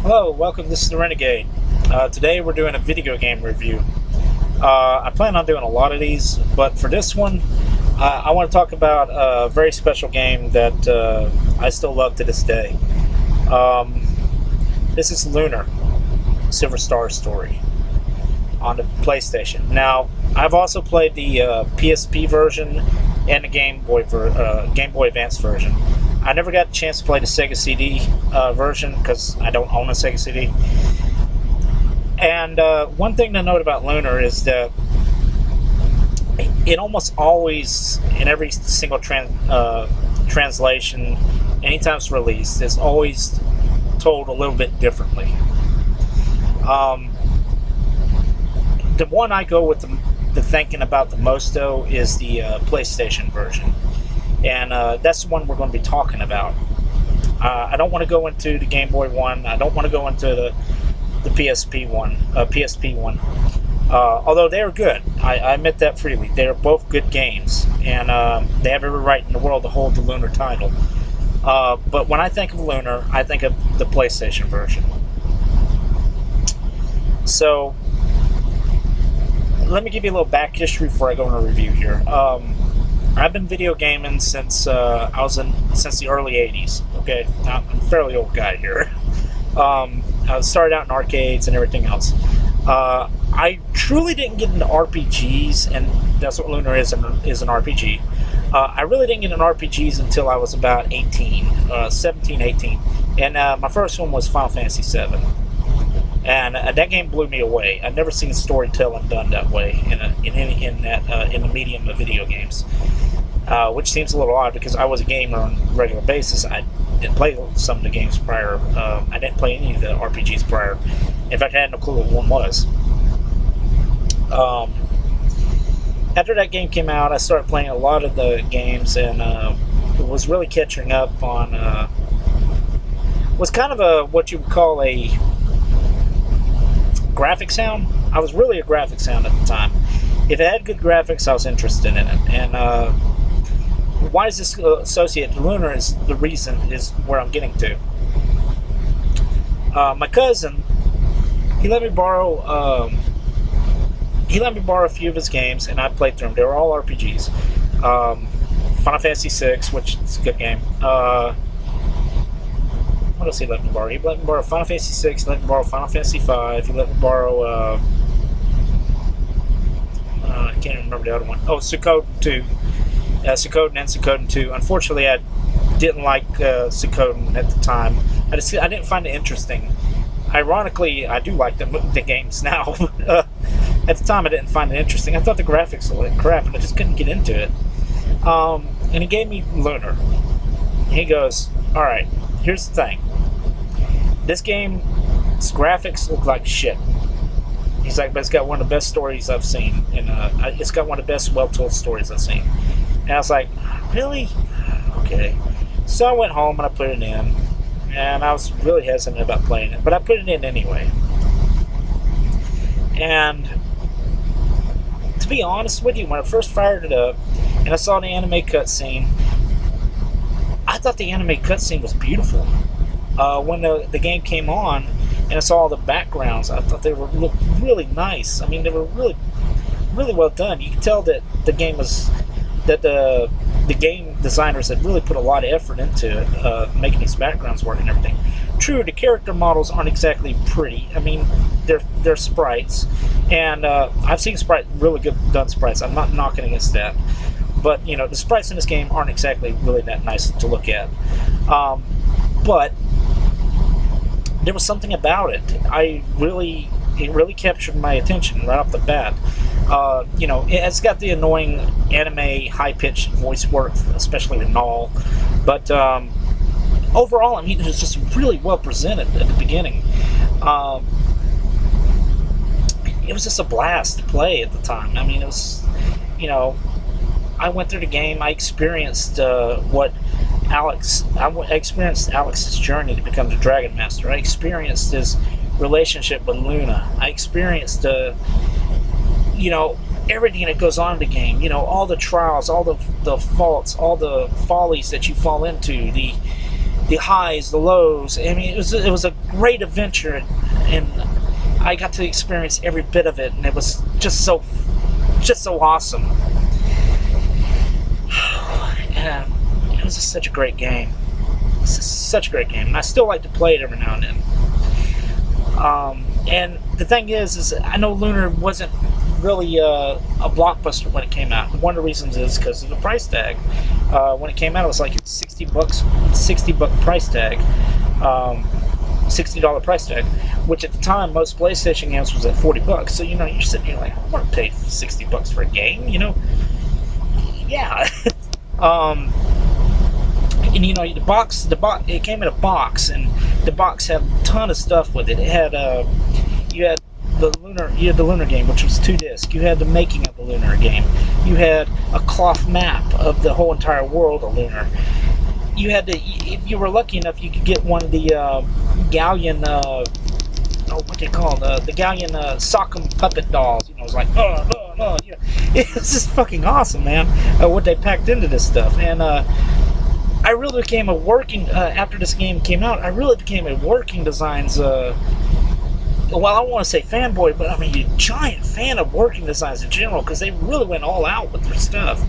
Hello, welcome. This is the Renegade. Today we're doing a video game review. I plan on doing a lot of these, but for this one, I want to talk about a very special game that I still love to this day. Um, this is Lunar, Silver Star Story on the PlayStation. Now, I've also played the PSP version and the Game Boy Advance version. I never got a chance to play the Sega CD version because I don't own a Sega CD. And one thing to note about Lunar is that it almost always, in every single translation, anytime it's released, is always told a little bit differently. The one I go with the thinking about the most, though, is the PlayStation version. And that's the one we're going to be talking about. I don't want to go into the Game Boy one. I don't want to go into the PSP one. Although they're good, I admit that freely. They're both good games, and they have every right in the world to hold the Lunar title. But when I think of Lunar, I think of the PlayStation version. So let me give you a little back history before I go into a review here. I've been video gaming since since the early '80s. Okay, I'm a fairly old guy here. I started out in arcades and everything else. I truly didn't get into RPGs, and that's what Lunar is an RPG. I really didn't get into RPGs until I was about 17, 18. And my first one was Final Fantasy VII. And that game blew me away. I've never seen storytelling done that way in the medium of video games, which seems a little odd because I was a gamer on a regular basis. I didn't play some of the games prior. I didn't play any of the RPGs prior. In fact, I had no clue what one was. After that game came out, I started playing a lot of the games and was really catching up on. Was kind of what you would call a graphic sound. I was really a graphic sound at the time. If it had good graphics, I was interested in it. And why is this associated? Lunar is the reason, is where I'm getting to. My cousin, he let me borrow a few of his games, and I played through them. They were all RPGs. Final Fantasy VI, which is a good game. What else he let me borrow? He let me borrow Final Fantasy VI, he let me borrow Final Fantasy V, he let me borrow, I can't even remember the other one. Oh, Suikoden 2. Suikoden and Suikoden 2. Unfortunately, I didn't like Suikoden at the time. I didn't find it interesting. Ironically, I do like the games now. At the time, I didn't find it interesting. I thought the graphics were like crap, and I just couldn't get into it. And he gave me Lunar. He goes, alright, here's the thing. This game's graphics look like shit. He's like, but it's got one of the best stories I've seen. And it's got one of the best well-told stories I've seen. And I was like, really? Okay. So I went home and I put it in. And I was really hesitant about playing it. But I put it in anyway. And to be honest with you, when I first fired it up and I saw the anime cutscene, I thought the anime cutscene was beautiful. When the game came on and I saw all the backgrounds, I thought they looked really nice. I mean, they were really, really well done. You could tell that the game game designers had really put a lot of effort into it, making these backgrounds work and everything. True, the character models aren't exactly pretty. I mean, they're sprites, and I've seen really good done sprites. I'm not knocking against that. But, you know, the sprites in this game aren't exactly really that nice to look at. But there was something about it. It really captured my attention right off the bat. You know, it's got the annoying anime high-pitched voice work, especially with Null. But overall, I mean, it was just really well presented at the beginning. It was just a blast to play at the time. I mean, it was, you know, I went through the game. I experienced I experienced Alex's journey to become the Dragon Master. I experienced his relationship with Luna. I experienced you know, everything that goes on in the game. You know, all the trials, all the faults, all the follies that you fall into. the highs, the lows. I mean, it was a great adventure, and I got to experience every bit of it, and it was just so awesome. And it was just such a great game. It's just such a great game, and I still like to play it every now and then. And the thing is I know Lunar wasn't really a blockbuster when it came out. One of the reasons is because of the price tag. When it came out, it was like $60 price tag, $60 price tag, which at the time most PlayStation games was at $40. So you know, you're sitting here like, I want to pay $60 for a game, you know? Yeah. And you know, the box, it came in a box, and the box had a ton of stuff with it. It had you had the Lunar game, which was 2 discs. You had the making of the Lunar game. You had a cloth map of the whole entire world of Lunar. You had to, if you were lucky enough, you could get one of the Galleon, what they call the Galleon Sock'em puppet dolls. You know, it was like, you know, it was just fucking awesome, man. What they packed into this stuff, and I really became a working, after this game came out, I really became a working designs, well, I don't want to say fanboy, but I mean a giant fan of working designs in general, because they really went all out with their stuff.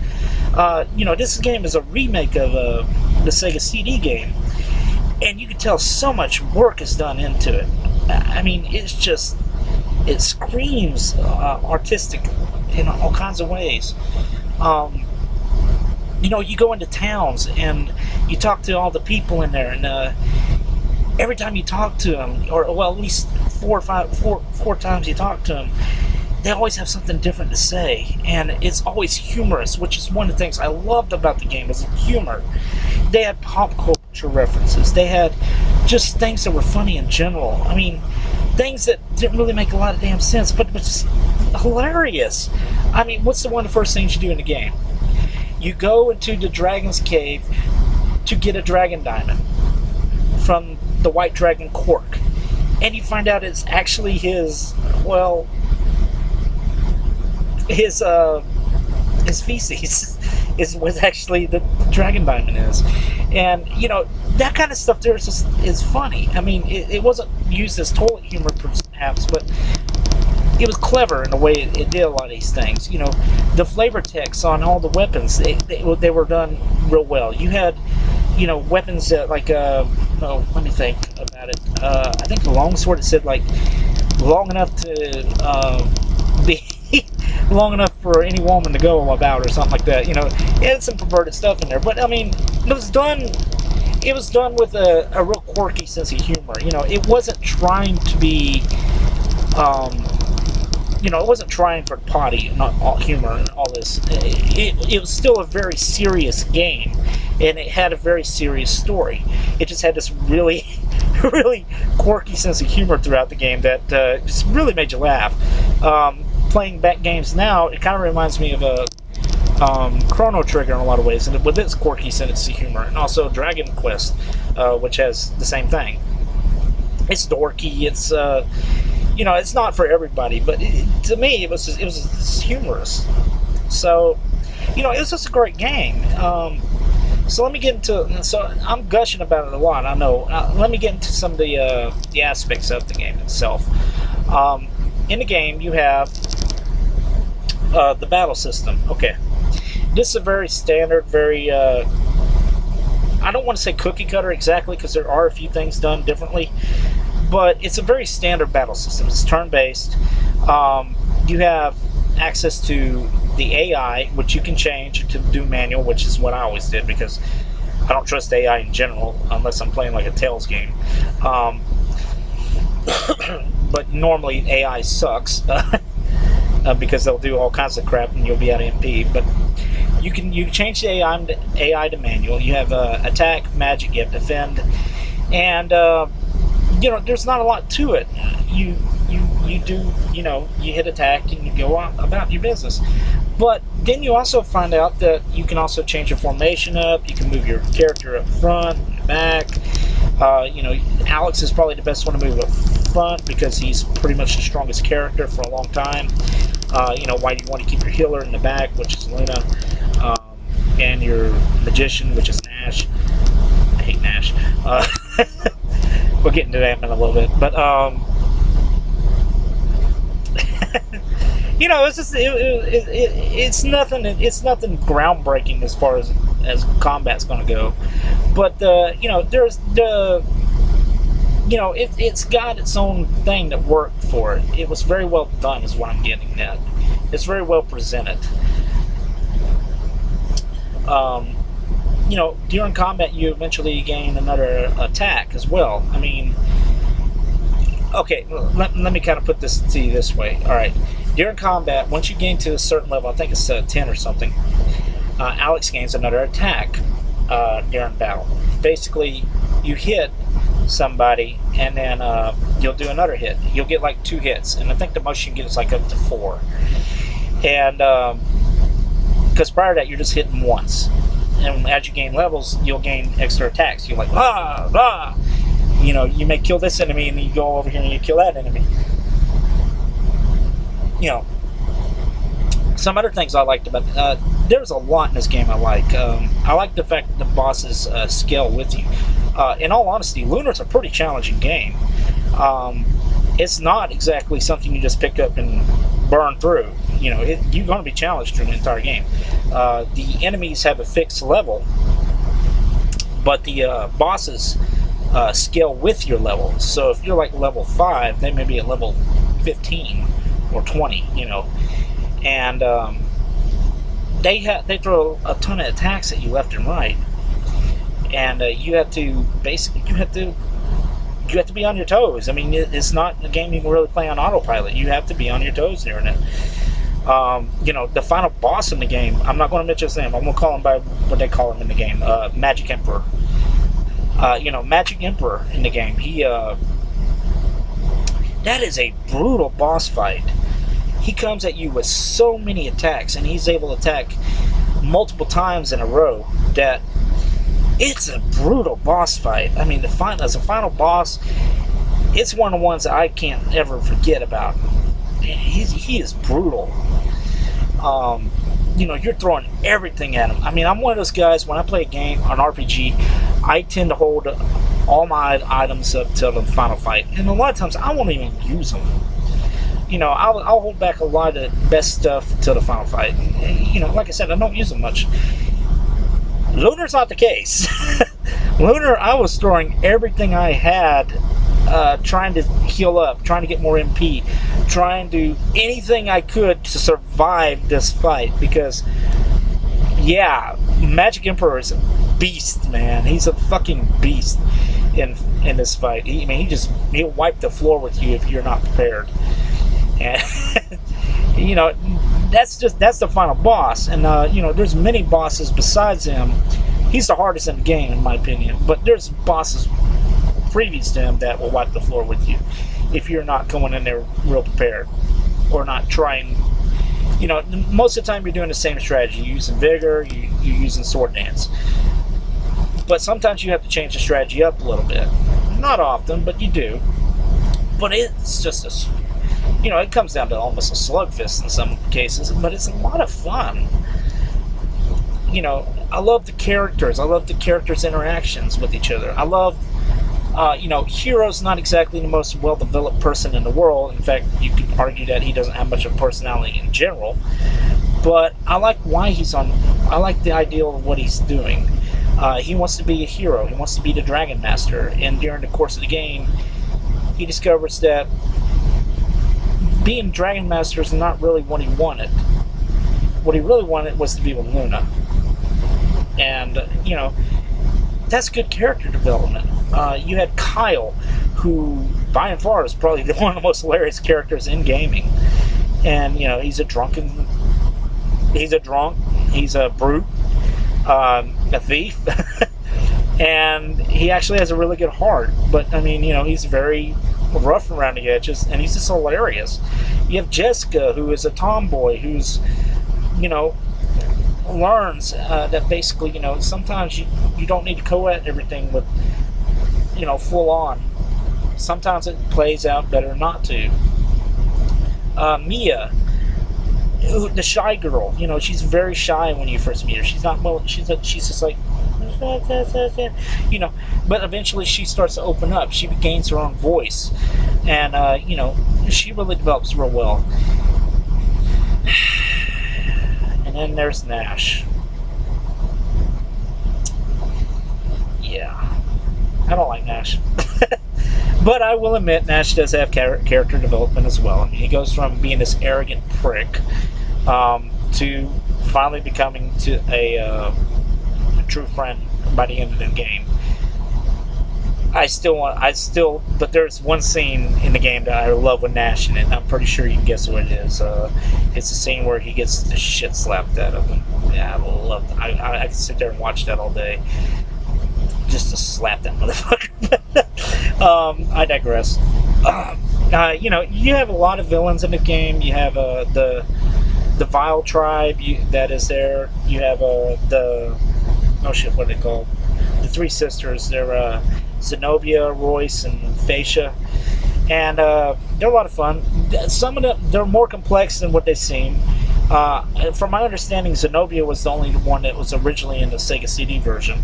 You know, this game is a remake of the Sega CD game, and you can tell so much work is done into it. I mean, it's just, it screams artistic in all kinds of ways. You know, you go into towns and you talk to all the people in there, and every time you talk to them, or well, at least four times you talk to them, they always have something different to say, and it's always humorous, which is one of the things I loved about the game, was the humor. They had pop culture references. They had just things that were funny in general. I mean, things that didn't really make a lot of damn sense, but was hilarious. I mean, what's one of the first things you do in the game? You go into the dragon's cave to get a dragon diamond from the white dragon Quark, and you find out it's actually his, well, his feces is what actually the dragon diamond is. And you know, that kind of stuff there is funny. I mean, it wasn't used as toilet humor perhaps, but it was clever in the way it did a lot of these things. You know, the flavor text on all the weapons, they were done real well. You had, you know, weapons that like, oh, let me think about it. I think the longsword, it said like long enough to be long enough for any woman to go about, or something like that. You know, it had some perverted stuff in there, but I mean, it was done with a real quirky sense of humor. You know, it wasn't trying to be, you know, it wasn't trying for potty, not all humor and all this. It was still a very serious game, and it had a very serious story. It just had this really, really quirky sense of humor throughout the game that just really made you laugh. Playing back games now, it kind of reminds me of a Chrono Trigger in a lot of ways, and with its quirky sense of humor, and also Dragon Quest, which has the same thing. It's dorky. It's you know, it's not for everybody, but to me, it was humorous. So, you know, it was just a great game. So let me get into. So I'm gushing about it a lot, I know. Let me get into some of the aspects of the game itself. In the game, you have the battle system. Okay, this is a very standard, very. I don't want to say cookie cutter exactly, because there are a few things done differently, but it's a very standard battle system. It's turn-based. You have access to the AI, which you can change to do manual, which is what I always did, because I don't trust AI in general unless I'm playing like a Tales game. But normally AI sucks because they'll do all kinds of crap and you'll be out of MP. But you can change the AI to manual. You have attack, magic, you have defend, and you know, there's not a lot to it. You do, you know, you hit attack and you go on about your business. But then you also find out that you can also change your formation up. You can move your character up front, back. You know, Alex is probably the best one to move up front because he's pretty much the strongest character for a long time. You know, why do you want to keep your healer in the back, which is Luna, and your magician, which is Nash. hate Nash. We'll get into that in a little bit, but you know, it's just it's nothing. It's nothing groundbreaking as far as combat's going to go. But you know, there's the you know, it's got its own thing that worked for it. It was very well done, is what I'm getting at. It's very well presented. You know, during combat, you eventually gain another attack as well. I mean, okay, let me kind of put this to you this way. All right, during combat, once you gain to a certain level, I think it's 10 or something, Alex gains another attack during battle. Basically, you hit somebody, and then you'll do another hit. You'll get like 2 hits, and I think the most you can get is like up to 4. And because prior to that, you're just hitting once. And as you gain levels, you'll gain extra attacks. You're like, ah, ah. You know, you may kill this enemy, and then you go over here and you kill that enemy. You know, some other things I liked about there's a lot in this game I like. I like the fact that the bosses scale with you. In all honesty, Lunar's a pretty challenging game. It's not exactly something you just pick up and burn through. You know, you're going to be challenged through the entire game. The enemies have a fixed level, but the bosses scale with your level. So if you're like level 5, they may be at level 15 or 20. You know, and they throw a ton of attacks at you left and right, and you have to basically you have to be on your toes. I mean, it's not a game you can really play on autopilot. You have to be on your toes during it. You know, the final boss in the game, I'm not going to mention his name. I'm going to call him by what they call him in the game, Magic Emperor. You know, Magic Emperor in the game, that is a brutal boss fight. He comes at you with so many attacks, and he's able to attack multiple times in a row that it's a brutal boss fight. I mean, as a final boss, it's one of the ones that I can't ever forget about. He is brutal. You know, you're throwing everything at him. I mean, I'm one of those guys, when I play a game, an RPG, I tend to hold all my items up till the final fight. And a lot of times, I won't even use them. You know, I'll hold back a lot of the best stuff till the final fight. And, you know, like I said, I don't use them much. Lunar's not the case. Lunar, I was throwing everything I had, trying to heal up, trying to get more MP, trying to do anything I could to survive this fight, because, yeah, Magic Emperor is a beast, man. He's a fucking beast in this fight. I mean, he'll wipe the floor with you if you're not prepared. And you know, that's the final boss. And you know, there's many bosses besides him. He's the hardest in the game, in my opinion. But there's bosses previous to him that will wipe the floor with you if you're not going in there real prepared, or not trying. You know, most of the time you're doing the same strategy. You're using vigor, you're using sword dance. But sometimes you have to change the strategy up a little bit. Not often, but you do. But it's just you know, it comes down to almost a slugfest in some cases, but it's a lot of fun. You know, I love the characters. I love the characters' interactions with each other. I love, you know, Hero's not exactly the most well-developed person in the world. In fact, you could argue that he doesn't have much of a personality in general. But I like why he's on. I like the ideal of what he's doing. He wants to be a hero. He wants to be the Dragon Master. And during the course of the game, he discovers that being Dragon Master is not really what he wanted. What he really wanted was to be with Luna. And, you know, that's good character development. You had Kyle, who, by and far, is probably one of the most hilarious characters in gaming. And, you know, he's a drunk, he's a brute, a thief. And he actually has a really good heart. But, I mean, you know, he's very rough around the edges, and he's just hilarious. You have Jessica, who is a tomboy, who's, you know, learns that basically, you know, sometimes you don't need to co-ed everything with, you know, full on. Sometimes it plays out better not to. Mia, the shy girl, you know, she's very shy when you first meet her. She's not, well, she's just like, you know. But eventually, she starts to open up. She gains her own voice, and you know, she really develops real well. And then there's Nash. Yeah, I don't like Nash. But I will admit, Nash does have character development as well. I mean, he goes from being this arrogant prick to finally becoming a true friend by the end of the game. But there's one scene in the game that I love with Nash in it, and I'm pretty sure you can guess what it is. It's the scene where he gets the shit slapped out of him. Yeah, I love it. I can sit there and watch that all day. Just to slap that motherfucker. I digress. You know, you have a lot of villains in the game. You have the Vile Tribe that is there. You have the what are they called? The Three Sisters. They're Zenobia, Royce, and Phaecia, and they're a lot of fun. Some of them they're more complex than what they seem. From my understanding, Zenobia was the only one that was originally in the Sega CD version.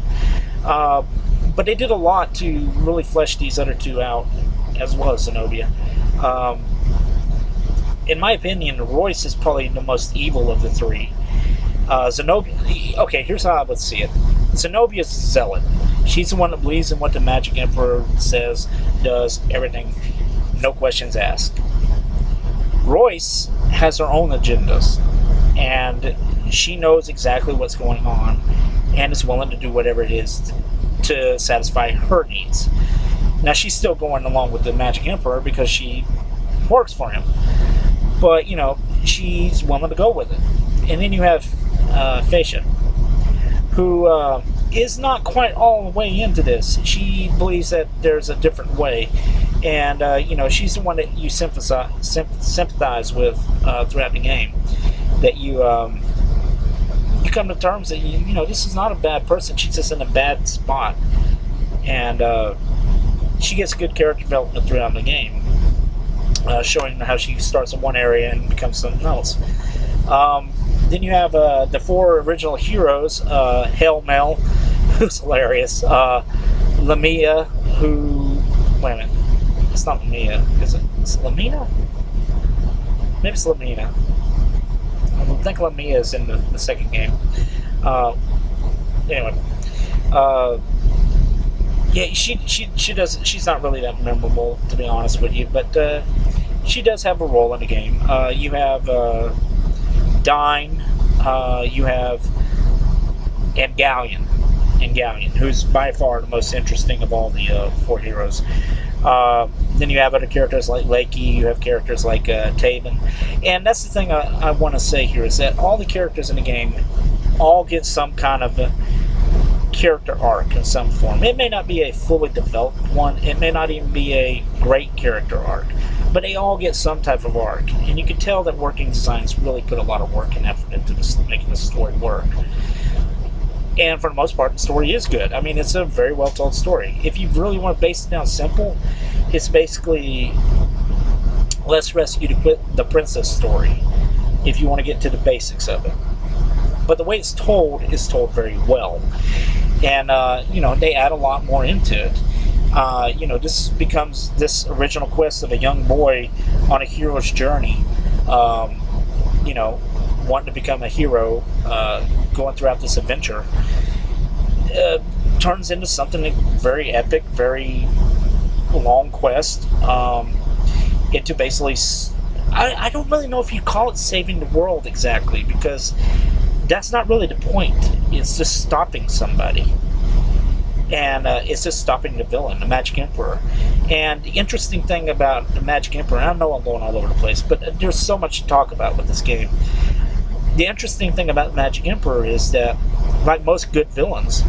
But they did a lot to really flesh these other two out, as well as Zenobia. In my opinion, Royce is probably the most evil of the three. Zenobia... Okay, here's how I would see it. Zenobia is a zealot. She's the one that believes in what the Magic Emperor says, does, everything. No questions asked. Royce has her own agendas, and she knows exactly what's going on and is willing to do whatever it is to satisfy her needs. Now, she's still going along with the Magic Emperor because she works for him, but, you know, she's willing to go with it. And then you have Phaecia, who is not quite all the way into this. She believes that there's a different way, and you know, she's the one that you sympathize with throughout the game. That you come to terms that you know, this is not a bad person. She's just in a bad spot, and she gets good character development throughout the game, showing how she starts in one area and becomes something else. Then you have the four original heroes, Hail Mel, who's hilarious, Lamia, who... Wait a minute. It's not Lamia, is it? It's Lamina? Maybe it's Lamina. I think Lamia is in the second game. Anyway. Yeah, she does... She's not really that memorable, to be honest with you, but she does have a role in the game. You have... Dine, you have Galleon, who's by far the most interesting of all the four heroes. Then you have other characters like Lakey, you have characters like Taven, and that's the thing I want to say here, is that all the characters in the game all get some kind of a character arc in some form. It may not be a fully developed one, it may not even be a great character arc, but they all get some type of arc, and you can tell that working designs really put a lot of work and effort into making the story work. And for the most part, the story is good. I mean, it's a very well told story. If you really want to base it down simple, it's basically Let's Rescue the Princess story, if you want to get to the basics of it. But the way it's told is told very well, and you know, they add a lot more into it. You know, this becomes this original quest of a young boy on a hero's journey, you know, wanting to become a hero, going throughout this adventure, turns into something very epic, very long quest, into basically, I don't really know if you call it saving the world exactly, because that's not really the point. It's just stopping somebody. And it's just stopping the villain, the Magic Emperor. And the interesting thing about the Magic Emperor, I know I'm going all over the place, but there's so much to talk about with this game. The interesting thing about the Magic Emperor is that, like most good villains,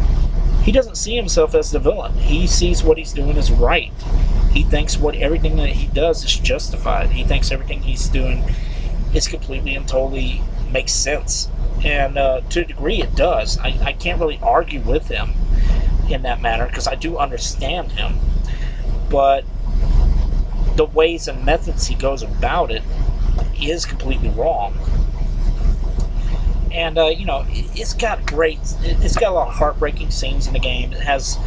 he doesn't see himself as the villain. He sees what he's doing is right. He thinks everything that he does is justified. He thinks everything he's doing is completely and totally makes sense. And to a degree it does. I can't really argue with him in that manner, because I do understand him, but the ways and methods he goes about it is completely wrong. And it's got great. It's got a lot of heartbreaking scenes in the game. It has.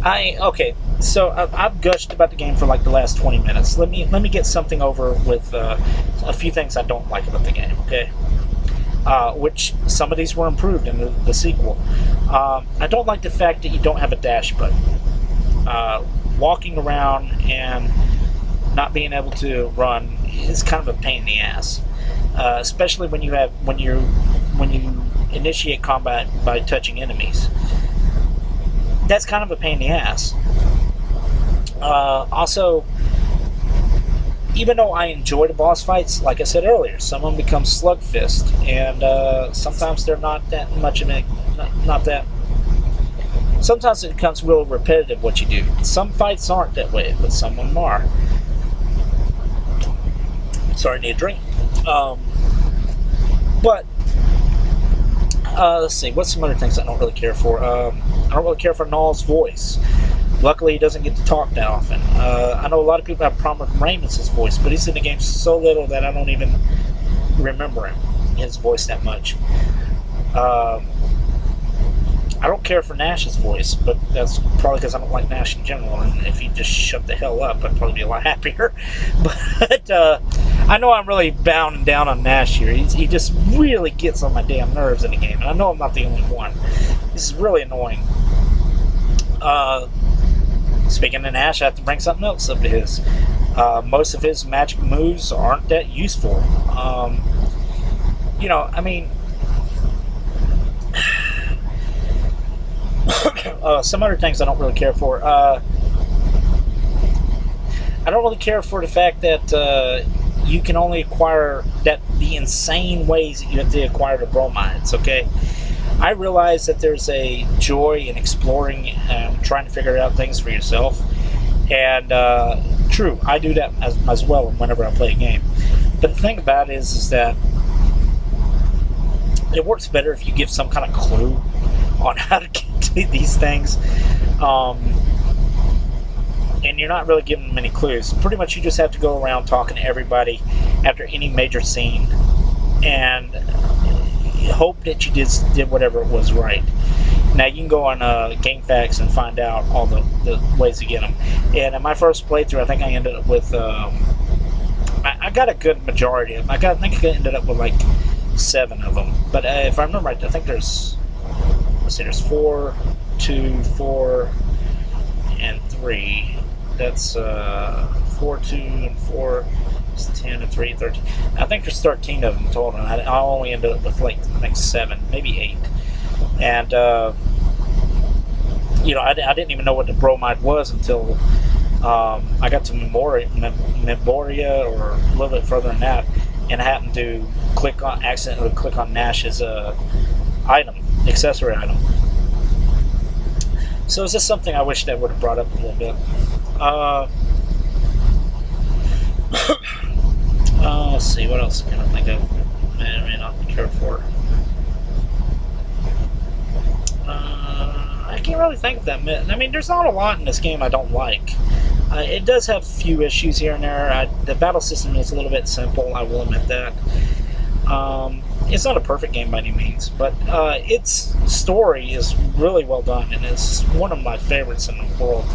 Okay. So I've gushed about the game for like the last 20 minutes. Let me get something over with a few things I don't like about the game. Okay. Which some of these were improved in the sequel. I don't like the fact that you don't have a dash button. Walking around and not being able to run is kind of a pain in the ass, especially when you initiate combat by touching enemies. That's kind of a pain in the ass. Also, even though I enjoy the boss fights, like I said earlier, some of them become slugfest, and sometimes they're not that much of a, not that. Sometimes it becomes real repetitive what you do. Some fights aren't that way, but some of them are. Sorry, I need a drink. But let's see. What's some other things I don't really care for? I don't really care for Null's voice. Luckily, he doesn't get to talk that often. I know a lot of people have a problem with Ramus's voice, but he's in the game so little that I don't even remember his voice that much. I don't care for Nash's voice, but that's probably because I don't like Nash in general, and if he just shut the hell up, I'd probably be a lot happier. But I know I'm really bowing down on Nash here. He just really gets on my damn nerves in the game, and I know I'm not the only one. This is really annoying. Speaking of Nash, I have to bring something else up to his. Most of his magic moves aren't that useful. I mean... some other things I don't really care for. I don't really care for the fact that you can only acquire the insane ways that you have to acquire the bromides. Okay, I realize that there's a joy in exploring and trying to figure out things for yourself, and true, I do that as well whenever I play a game. But the thing about it is that it works better if you give some kind of clue on how to get to these things, and you're not really giving them any clues. Pretty much you just have to go around talking to everybody after any major scene and hope that you did whatever it was right. Now you can go on GameFAQs and find out all the ways to get them. And in my first playthrough, I think I ended up with I got a good majority of them. I think I ended up with like 7 of them. But if I remember right, I think there's 4, 2, 4, and 3. That's 4, 2, and 4. It's 10 and 3, 13. I think there's 13 of them total. I only ended up with like 7, maybe 8. And I didn't even know what the bromide was until I got to Memoria, or a little bit further than that, and I happened to accidentally click on Nash's accessory item. So it's just something I wish they would have brought up a little bit. Let's see, what else can I think of? I may not care for. I can't really think of that. I mean, there's not a lot in this game I don't like. It does have a few issues here and there. The battle system is a little bit simple, I will admit that. It's not a perfect game by any means, but its story is really well done, and it's one of my favorites in the world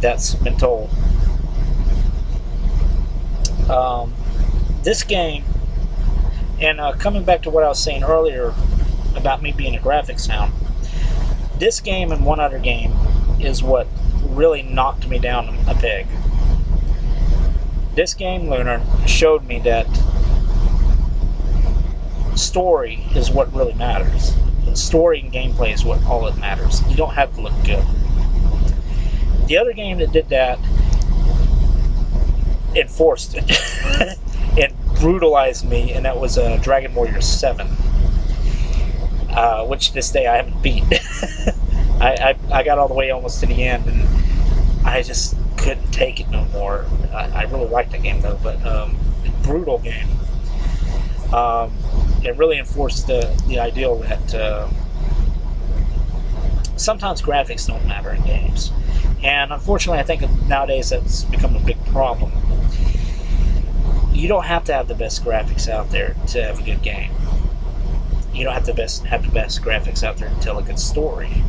that's been told. This game, and coming back to what I was saying earlier about me being a graphics hound, this game and one other game is what really knocked me down a peg. This game, Lunar, showed me that story is what really matters. Story and gameplay is all that matters. You don't have to look good. The other game that did that enforced it and brutalized me, and that was Dragon Warrior 7, which to this day I haven't beat. I got all the way almost to the end, and I just couldn't take it no more. I really liked the game though, but brutal game. It really enforced the ideal that sometimes graphics don't matter in games. And unfortunately, I think nowadays that's become a big problem. you don't have to have the best graphics out there to have a good game. You don't have to have the best graphics out there to tell a good story.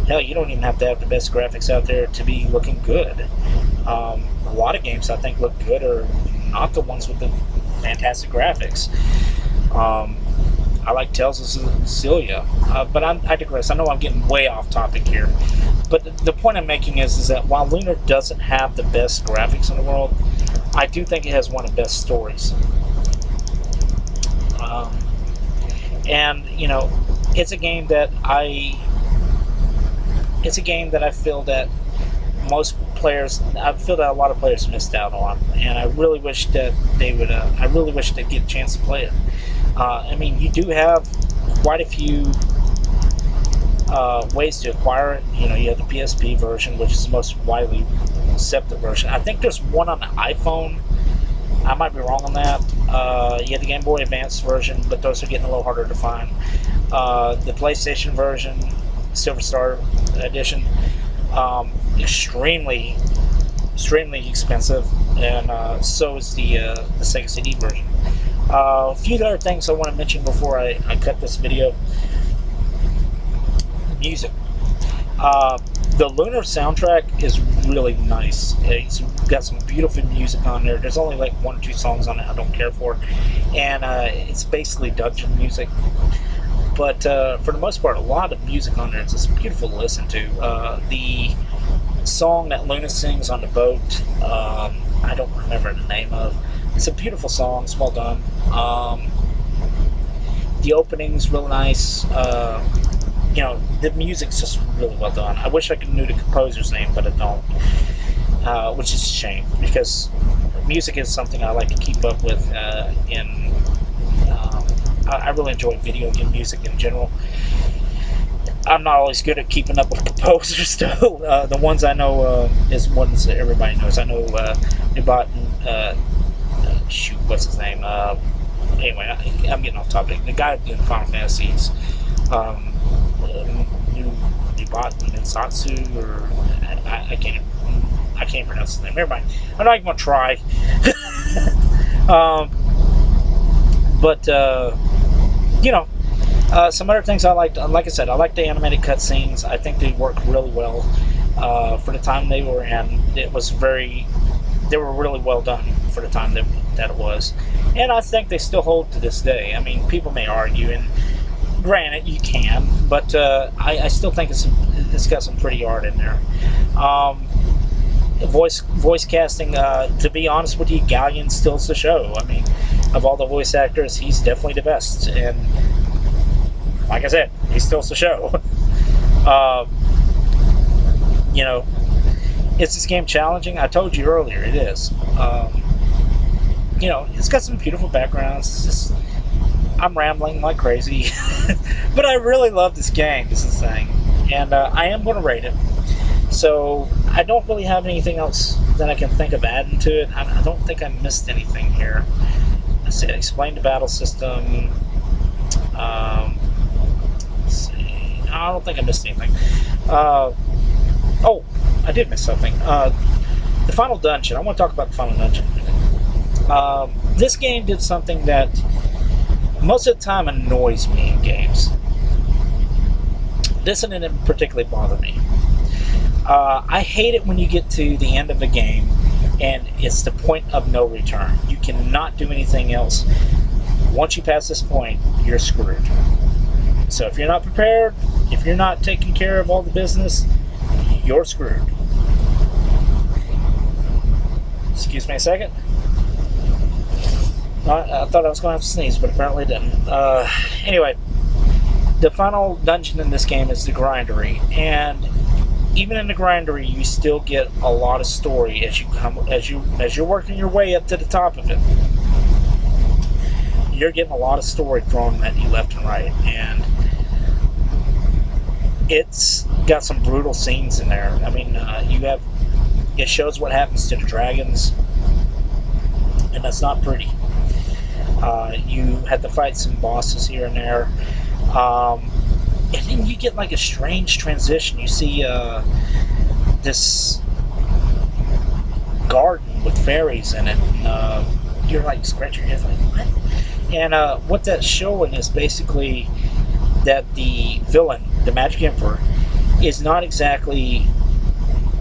Hell, you don't even have to have the best graphics out there to be looking good. A lot of games I think look good are not the ones with the fantastic graphics. I like Tales of Cecilia, but I digress. I know I'm getting way off topic here, but the point I'm making is that while Lunar doesn't have the best graphics in the world, I do think it has one of the best stories. And you know, it's a game that I feel that I feel that a lot of players missed out on, and I really wish that they would. I really wish they'd get a chance to play it. I mean, you do have quite a few ways to acquire it. You know, you have the PSP version, which is the most widely accepted version. I think there's one on the iPhone. I might be wrong on that. You have the Game Boy Advance version, but those are getting a little harder to find. The PlayStation version, Silver Star Edition, extremely expensive, and so is the Sega CD version. A few other things I want to mention before I cut this video. Music. The Lunar soundtrack is really nice. It's got some beautiful music on there. There's only like 1 or 2 songs on it I don't care for, and it's basically dungeon music. But for the most part, a lot of music on there is just beautiful to listen to. The song that Luna sings on the boat, I don't remember the name of. It's a beautiful song. It's well done. The opening's real nice. You know, the music's just really well done. I wish I could know the composer's name, but I don't, which is a shame, because music is something I like to keep up with. I really enjoy video game music in general. I'm not always good at keeping up with composers, though. The ones I know is ones that everybody knows. I know Nubat and shoot, what's his name? Anyway, I'm getting off topic. The guy in Final Fantasies. Nubat and Satsu, or I can't pronounce his name. Never mind. I'm not even gonna try. But you know, some other things I liked. Like I said, I like the animated cutscenes. I think they work really well for the time they were in. They were really well done for the time that it was, and I think they still hold to this day. I mean, people may argue, and granted, you can, but I still think it's got some pretty art in there. Voice casting, to be honest with you, Galleon steals the show. I mean, of all the voice actors, he's definitely the best, and like I said, he steals the show. You know, is this game challenging? I told you earlier, it is. You know, it's got some beautiful backgrounds. It's just, I'm rambling like crazy, but I really love this game. This is the thing, and I am going to rate it. So I don't really have anything else that I can think of adding to it. I don't think I missed anything here. Let's see. I explained the battle system. Let's see. I don't think I missed anything. Oh, I did miss something. The final dungeon. I want to talk about the final dungeon. This game did something that most of the time annoys me in games. This didn't particularly bother me. I hate it when you get to the end of the game and it's the point of no return. You cannot do anything else. Once you pass this point, you're screwed. So if you're not prepared, if you're not taking care of all the business, you're screwed. Excuse me a second. I thought I was going to have to sneeze, but apparently I didn't. Anyway, the final dungeon in this game is the Grindery, and even in the Grindery, you still get a lot of story as you're working your way up to the top of it. You're getting a lot of story thrown at you left and right, and it's got some brutal scenes in there. I mean, it shows what happens to the dragons, and that's not pretty. You have to fight some bosses here and there. And then you get like a strange transition. You see this garden with fairies in it. And, you're like scratching your head like, what? And what that's showing is basically that the villain, the Magic Emperor, is not exactly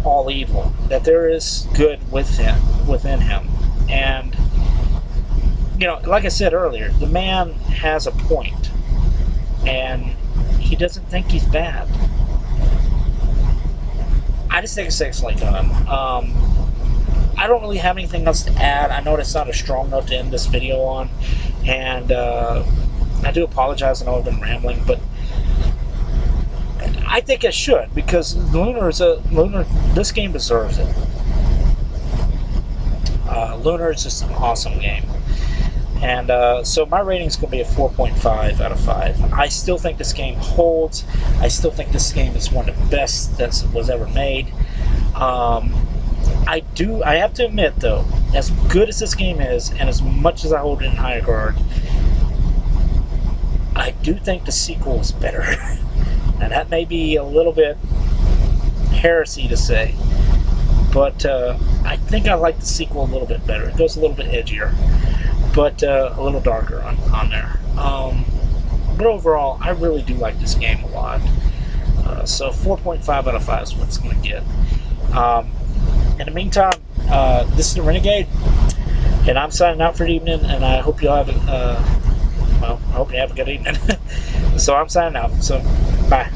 all evil. That there is good within him, and like I said earlier, the man has a point, and he doesn't think he's bad. I just think it's excellently done. I don't really have anything else to add. I know that's not a strong note to end this video on, and I do apologize. I know I've been rambling, but I think I should, because Lunar, this game deserves it. Lunar is just an awesome game. And so my rating is going to be a 4.5 out of 5. I still think this game holds. I still think this game is one of the best that was ever made. I have to admit, though, as good as this game is, and as much as I hold it in high regard, I do think the sequel is better. And that may be a little bit heresy to say, but I think I like the sequel a little bit better. It goes a little bit edgier, but a little darker on there. But overall, I really do like this game a lot. So 4.5 out of 5 is what it's going to get. In the meantime, this is the Renegade, and I'm signing out for the evening, and I hope you have I hope you have a good evening. So I'm signing out. So bye.